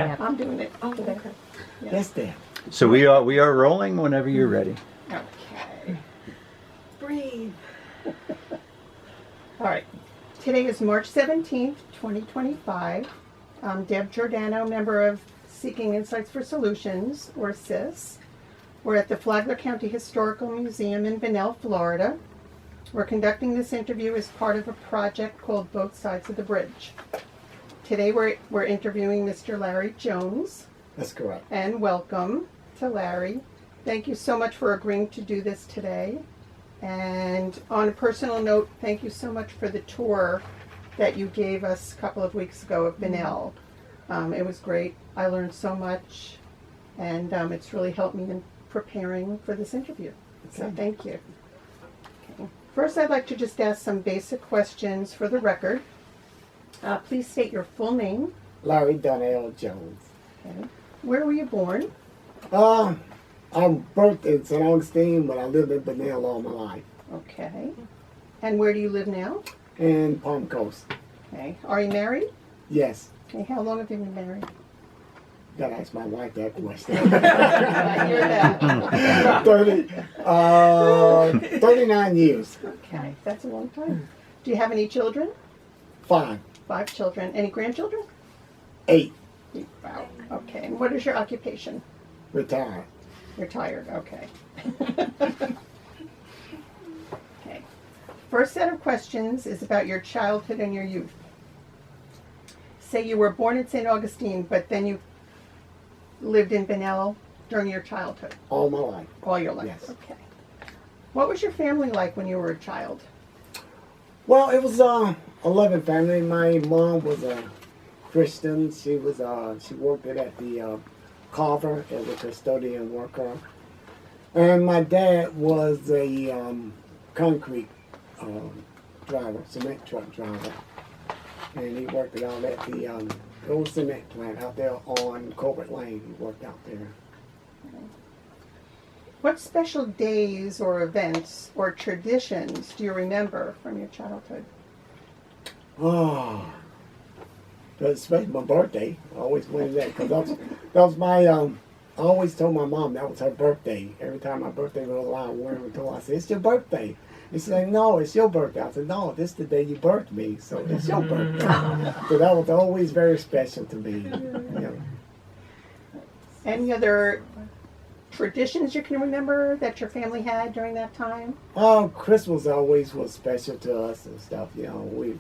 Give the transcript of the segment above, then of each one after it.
I'm doing it. Oh, okay. Yes, there. So we are rolling whenever you're ready. Okay. Breathe. All right. Today is March 17th, 2025. I'm Deb Giordano, member of Seeking Insights for Solutions, or SIS. We're at the Flagler County Historical Museum in Bunnell, Florida. We're conducting this interview as part of a project called Both Sides of the Bridge. Today we're interviewing Mr. Larry Jones. That's correct. And welcome to Larry. Thank you so much for agreeing to do this today. And on a personal note, thank you so much for the tour that you gave us a couple of weeks ago of Bunnell. It was great. I learned so much, and it's really helped me in preparing for this interview. So thank you. Okay. First, I'd like to just ask some basic questions for the record. Please state your full name. Larry Donnell Jones. Okay. Where were you born? I'm birthed in St. Augustine, but I lived in Bunnell all my life. Okay. And where do you live now? In Palm Coast. Okay. Are you married? Yes. Okay. How long have you been married? Gotta ask my wife that question. I hear that. 39 years. Okay. That's a long time. Do you have any children? 5. 5 children. Any grandchildren? 8. Wow. Okay. And what is your occupation? Retired. Retired. Okay. Okay. First set of questions is about your childhood and your youth. Say you were born in St. Augustine, but then you lived in Bunnell during your childhood. All my life. All your life. Yes. Okay. What was your family like when you were a child? Well, it was a loving family. My mom was a Christian. She was she worked at the Carver as a custodian worker, and my dad was a concrete driver, cement truck driver, and he worked it out at the old cement plant out there on Colbert Lane. He worked out there. What special days or events or traditions do you remember from your childhood? Oh, especially my birthday. I always wanted that because that was my. I always told my mom that was her birthday. Every time my birthday rolled around, I said, "It's your birthday." And she's like, "No, it's your birthday." I said, "No, this is the day you birthed me, so it's your birthday." So that was always very special to me. You know. Any other traditions you can remember that your family had during that time? Christmas always was special to us and stuff. You know, we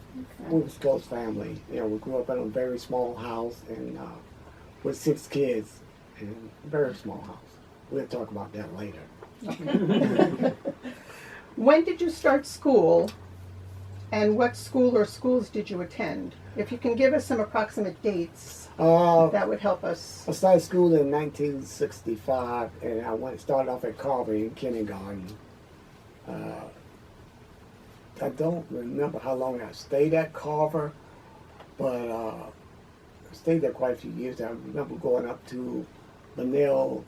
was close family. You know, we grew up in a very small house and with 6 kids and a very small house. We'll talk about that later. When did you start school, and what school or schools did you attend? If you can give us some approximate dates, that would help us. I started school in 1965, and I started off at Carver in kindergarten. I don't remember how long I stayed at Carver, but I stayed there quite a few years. I remember going up to Bunnell,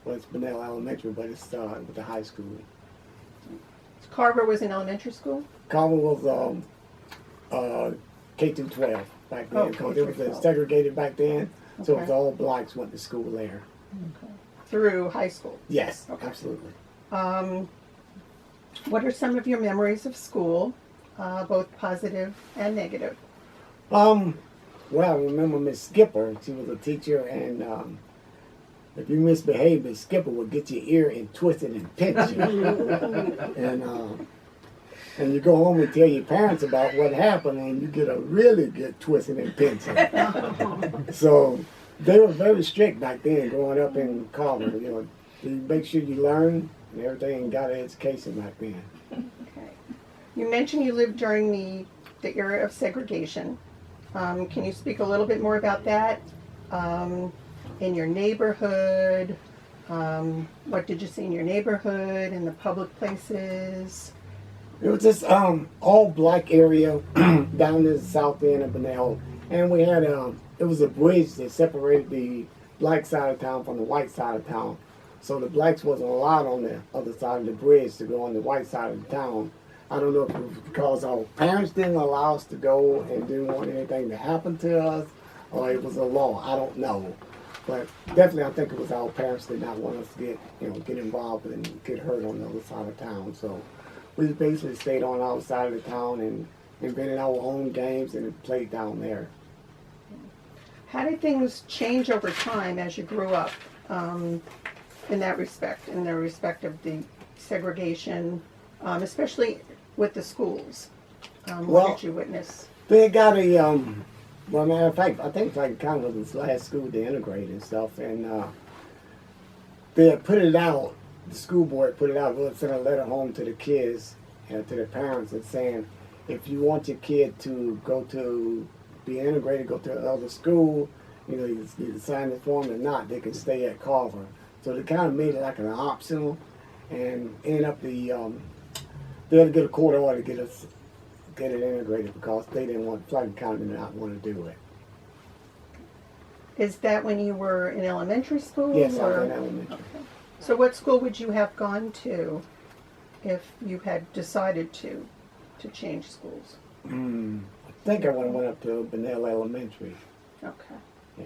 it's Bunnell Elementary, but it's with the high school. Carver was in elementary school? Carver was K through 12 back then, because it was segregated back then, so it was all blacks went to school there. Okay. Through high school? Yes, Okay. absolutely. What are some of your memories of school, both positive and negative? Well, I remember Miss Skipper. She was a teacher, and if you misbehaved, Miss Skipper would get your ear and twist it and pinch you. And you go home and tell your parents about what happened, and you get a really good twisting and pinching. So they were very strict back then, growing up in Carver. You know, you make sure you learn and everything, and got an education back then. Okay. You mentioned you lived during the era of segregation. Can you speak a little bit more about that? In your neighborhood, what did you see in your neighborhood, in the public places? It was just all black area down in the south end of Bunnell, and we had it was a bridge that separated the black side of town from the white side of town. So the blacks wasn't allowed on the other side of the bridge to go on the white side of the town. I don't know if it was because our parents didn't allow us to go and didn't want anything to happen to us, or it was a law. I don't know. But definitely I think it was our parents did not want us to get involved and get hurt on the other side of town. So we basically stayed on our side of the town and invented our own games and played down there. How did things change over time as you grew up in that respect, in the respect of the segregation, especially with the schools? What Well, did you witness? they got a, well, matter of fact, I think Franklin County was the last school to integrate and stuff, and they had put it out, the school board put it out, we'll send a letter home to the kids and to the parents and saying, if you want your kid to go to be integrated, go to another school, you either sign the form or not, they can stay at Carver. So they kind of made it like an optional, and ended up they had to get a court order to get it integrated because they didn't want, Franklin County did not want to do it. Is that when you were in elementary school? Yes, I was or- in elementary. Okay. So what school would you have gone to if you had decided to change schools? I think I went up to Benell Elementary. Okay. Yeah.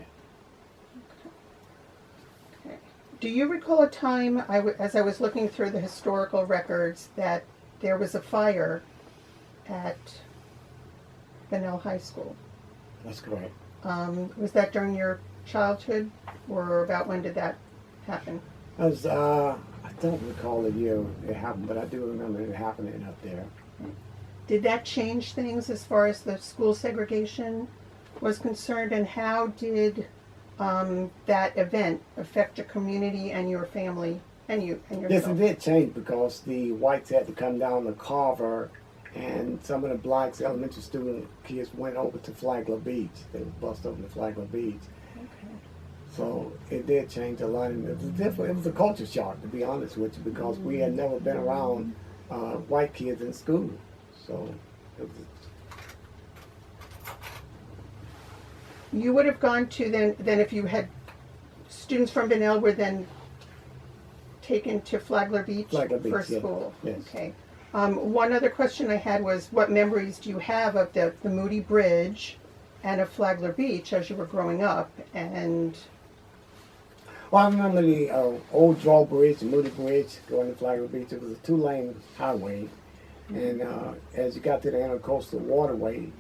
Okay. Do you recall a time, as I was looking through the historical records, that there was a fire at Benell High School? That's correct. Was that during your childhood, or about when did that happen? I was, I don't recall the year it happened, but I do remember it happening up there. Did that change things as far as the school segregation was concerned, and how did that event affect your community and your family and you and Yes, yourself? it did change because the whites had to come down to Carver, and some of the blacks, elementary student kids, went over to Flagler Beach. They were bused over to Flagler Beach. Okay. So it did change a lot, and it was different. It was a culture shock, to be honest with you, because we had never been around white kids in school. So it was. You would have gone to then if you had students from Benell were then taken to Flagler Beach, Flagler Beach, for yeah. school. Yes. Okay. One other question I had was, what memories do you have of the Moody Bridge and of Flagler Beach as you were growing up? And Well, I remember the old drawbridge, the Moody Bridge, going to Flagler Beach. It was a 2-lane highway, and as you got to the Intercoastal Waterway,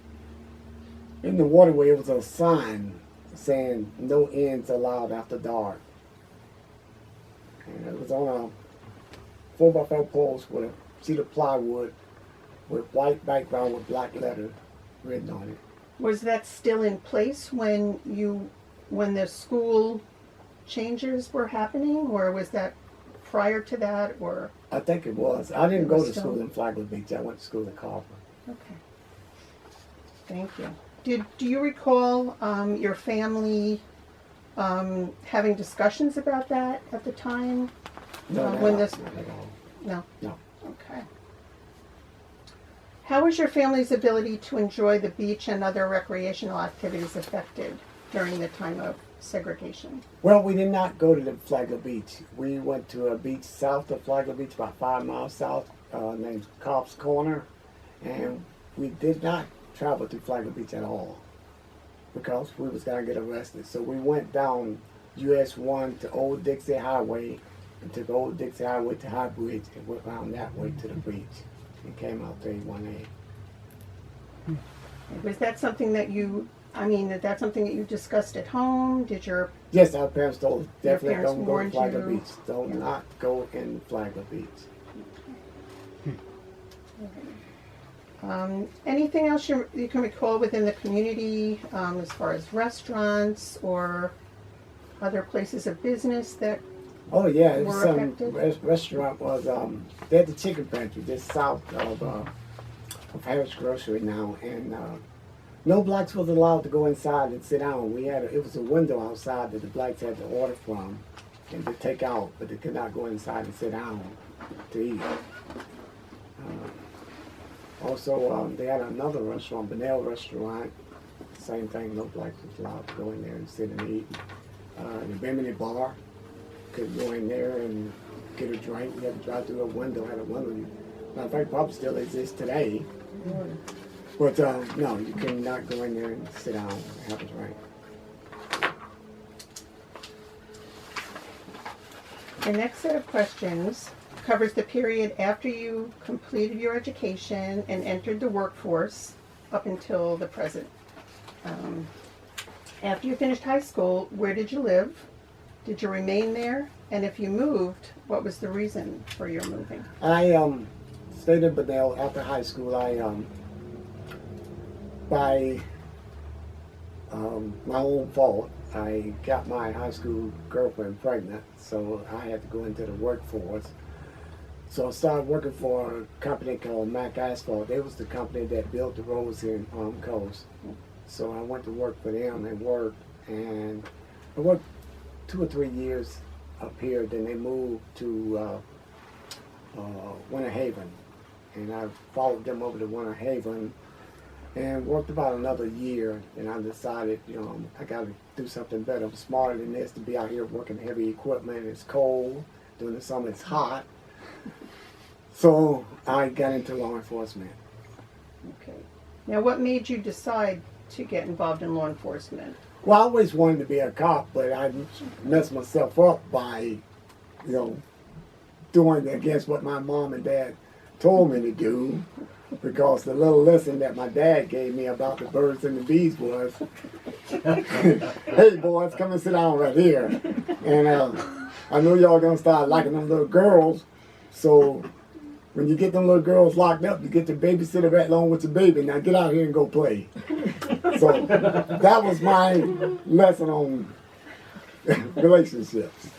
in the waterway it was a sign saying "No ends allowed after dark," and it was on a 4x4 post with a sheet of plywood with white background with black letters written on it. was that still in place when the school changes were happening, or was that prior to that, or? I think it was. I didn't It go was to still- school in Flagler Beach. I went to school in Carver. Okay. Thank you. Do you recall your family having discussions about that at the time? No, when not this- at all. No. No. Okay. How was your family's ability to enjoy the beach and other recreational activities affected during the time of segregation? Well, we did not go to the Flagler Beach. We went to a beach south of Flagler Beach, about 5 miles south, named Cobb's Corner, and we did not travel to Flagler Beach at all because we was gonna get arrested. So we went down US 1 to Old Dixie Highway and took Old Dixie Highway to High Bridge and went around that way to the beach and came out to 81A. Was that something that that's something that you discussed at home? Did your Yes, our parents told us Your definitely parents don't go to warned Flagler you? Beach. Do Yeah. not go in Flagler Beach. anything else you can recall within the community as far as restaurants or other places of business that? Oh yeah, it was Were some affected? restaurant was they had the chicken pantry just south of Harris Grocery now, and no blacks was allowed to go inside and sit down. It was a window outside that the blacks had to order from and to take out, but they could not go inside and sit down to eat. Also, they had another restaurant, Benell Restaurant. Same thing, no blacks was allowed to go in there and sit and eat. The Bimini Bar, could go in there and get a drink. You had to drive through a window, had a window. Matter of fact, probably still exists today. But no, you cannot go in there and sit down and have a drink. The next set of questions covers the period after you completed your education and entered the workforce up until the present. After you finished high school, where did you live? Did you remain there? And if you moved, what was the reason for your moving? I stayed in Bedell after high school. By my own fault, I got my high school girlfriend pregnant, so I had to go into the workforce. So I started working for a company called Mac Asphalt. They was the company that built the roads here in Palm Coast. So I went to work for them and I worked 2 or 3 years up here. Then they moved to Winter Haven, and I followed them over to Winter Haven and worked about another year. And I decided, I got to do something better. I'm smarter than this to be out here working heavy equipment. It's cold. During the summer, it's hot. So I got into law enforcement. Okay. Now, what made you decide to get involved in law enforcement? Well, I always wanted to be a cop, but I messed myself up by, doing against what my mom and dad told me to do, because the little lesson that my dad gave me about the birds and the bees was, hey boys, come and sit down right here. And I know y'all gonna start liking them little girls, so when you get them little girls locked up, you get the babysitter right along with your baby. Now get out here and go play. So that was my lesson on relationships.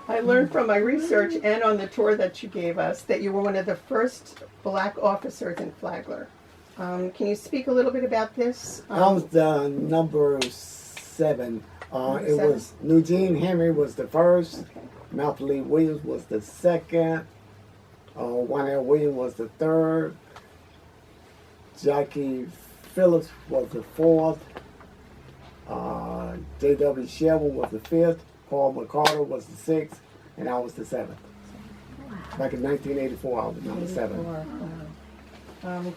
I learned from my research and on the tour that you gave us that you were one of the first black officers in Flagler. Can you speak a little bit about this? I was the number 7. Number It 7? was Eugene Henry was the first. Okay. Malcolm Lee Williams was the second. Juan Williams was the third. Jackie Phillips was the fourth. J.W. Shelby was the fifth. Paul McCarter was the sixth. And I was the seventh. Back in 1984, I was number 7.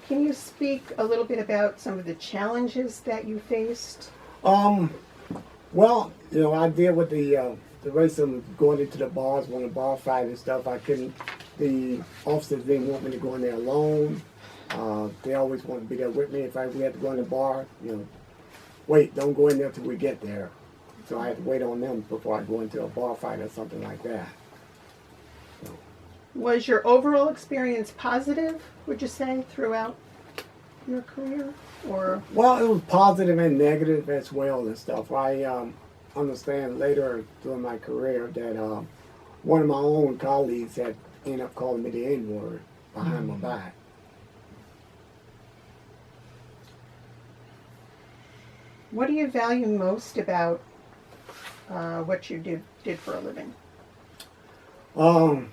Can you speak a little bit about some of the challenges that you faced? Well, I did with the racism going into the bars, when the bar fight and stuff. The officers didn't want me to go in there alone. They always wanted to be there with me. If we had to go in the bar, wait, don't go in there till we get there. So I had to wait on them before I go into a bar fight or something like that. Was your overall experience positive, would you say, throughout your career? Or Well, it was positive and negative as well and stuff. I understand later during my career that one of my own colleagues had ended up calling me the N-word behind my back. what do you value most about what you did for a living? I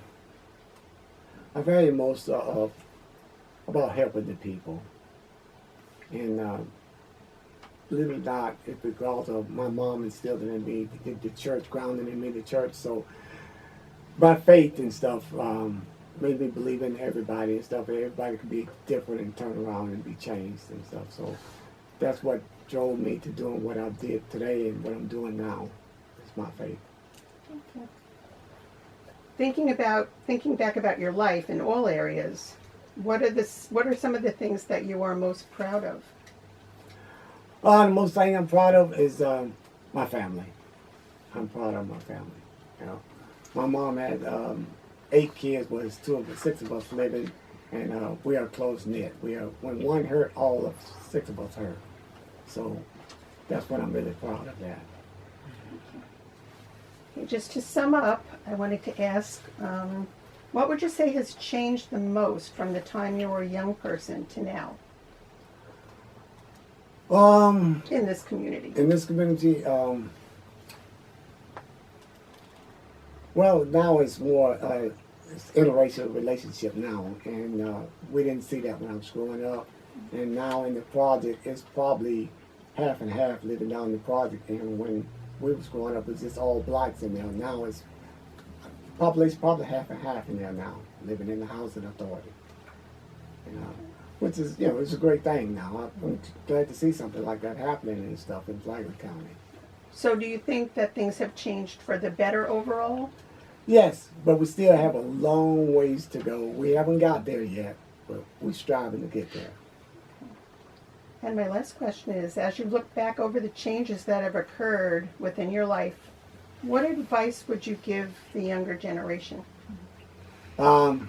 value most about helping the people. And believe it or not, it's because of my mom instilled it in me, the church, grounded in me, the church. So my faith and stuff made me believe in everybody and stuff. Everybody could be different and turn around and be changed and stuff. So that's what drove me to doing what I did today and what I'm doing now. It's my faith. Okay. Thinking back about your life in all areas, what are some of the things that you are most proud of? The most thing I'm proud of is my family. I'm proud of my family. My mom had 8 kids, but it's 6 of us living, and we are close knit. When one hurt, all of 6 of us hurt. So that's what I'm really proud of that. Okay, just to sum up, I wanted to ask, what would you say has changed the most from the time you were a young person to now in this community? In this community, well, now it's more it's interracial relationship now, and we didn't see that when I was growing up. And now in the project, it's probably half and half living down the project. And when we was growing up, it was just all blacks in there. Now it's population probably half and half in there now, living in the housing authority. Which is, it's a great thing now. I'm glad to see something like that happening and stuff in Flagler County. So do you think that things have changed for the better overall? Yes, but we still have a long ways to go. We haven't got there yet, but we're striving to get there. And my last question is, as you look back over the changes that have occurred within your life, what advice would you give the younger generation? Don't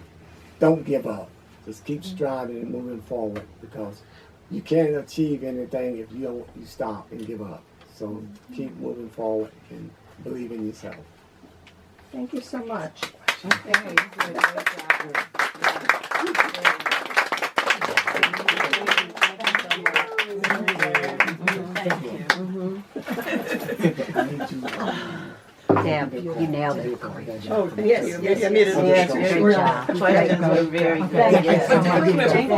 give up. Just keep striving and moving forward, because you can't achieve anything if you stop and give up. So keep moving forward and believe in yourself. Thank you so much. Deb, you nailed it. Oh, yes, yes, yes, yes. Great job. Very good. Thank you so much. Thank you.